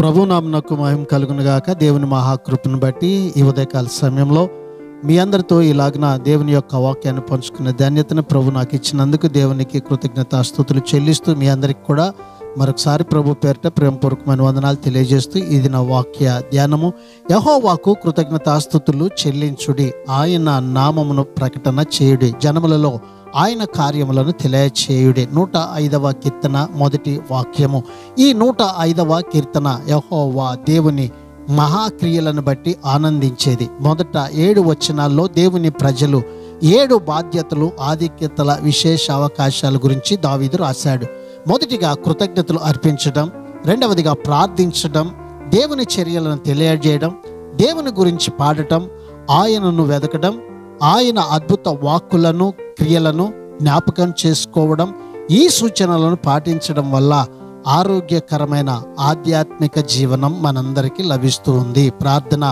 ప్రభునామమునకు మహిమ కలుగును గాక. దేవుని మహాకృపను బట్టి ఈ ఉదయకాల సమయంలో మీ అందరితో ఇలాగన దేవుని యొక్క వాక్యాన్ని పంచుకునే ధన్యతను ప్రభు నాకు ఇచ్చినందుకు దేవునికి కృతజ్ఞతాస్తుతులు చెల్లిస్తూ మీ అందరికి కూడా మరొకసారి ప్రభు పేరిట ప్రేమపూర్వకమైన వందనాలు తెలియజేస్తూ ఇది నా వాక్య ధ్యానము. యెహోవాకు కృతజ్ఞతాస్తుతులు చెల్లించుడి, ఆయన నామమును ప్రకటన చేయుడి, జనములలో ఆయన కార్యములను తెలియచేయుడి. 105వ కీర్తన మొదటి వాక్యము. ఈ 105వ కీర్తన యెహోవా దేవుని మహాక్రియలను బట్టి ఆనందించేది. మొదట 7 వచనాల్లో దేవుని ప్రజలు 7 బాధ్యతలు, ఆధిక్యతల, విశేష అవకాశాల గురించి దావీదు రాశాడు. మొదటిగా కృతజ్ఞతలు అర్పించడం, రెండవదిగా ప్రార్థించడం, దేవుని చర్యలను తెలియజేయడం, దేవుని గురించి పాడటం, ఆయనను వెదకడం, ఆయన అద్భుత వాక్కులను క్రియలను జ్ఞాపకం చేసుకోవడం. ఈ సూచనలను పాటించడం వల్ల ఆరోగ్యకరమైన ఆధ్యాత్మిక జీవనం మనందరికీ లభిస్తూ ఉంది. ప్రార్థన.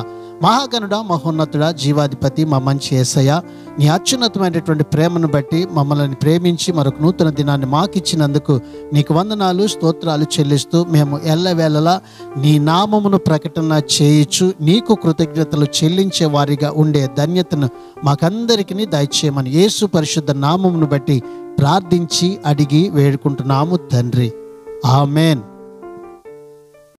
మహాగణుడ, మహోన్నతుడ, జీవాధిపతి, మా మంచి యేసయ్య, నీ అత్యున్నతమైనటువంటి ప్రేమను బట్టి మమ్మల్ని ప్రేమించి మరొక నూతన దినాన్ని మాకిచ్చినందుకు నీకు వందనాలు, స్తోత్రాలు చెల్లిస్తూ మేము ఎల్లవేళలా నీ నామమును ప్రకటన చేయించు నీకు కృతజ్ఞతలు చెల్లించే వారిగా ఉండే ధన్యతను మాకందరికీ దయచేయమని యేసు పరిశుద్ధ నామమును బట్టి ప్రార్థించి అడిగి వేడుకుంటున్నాము తండ్రి. ఆమేన్.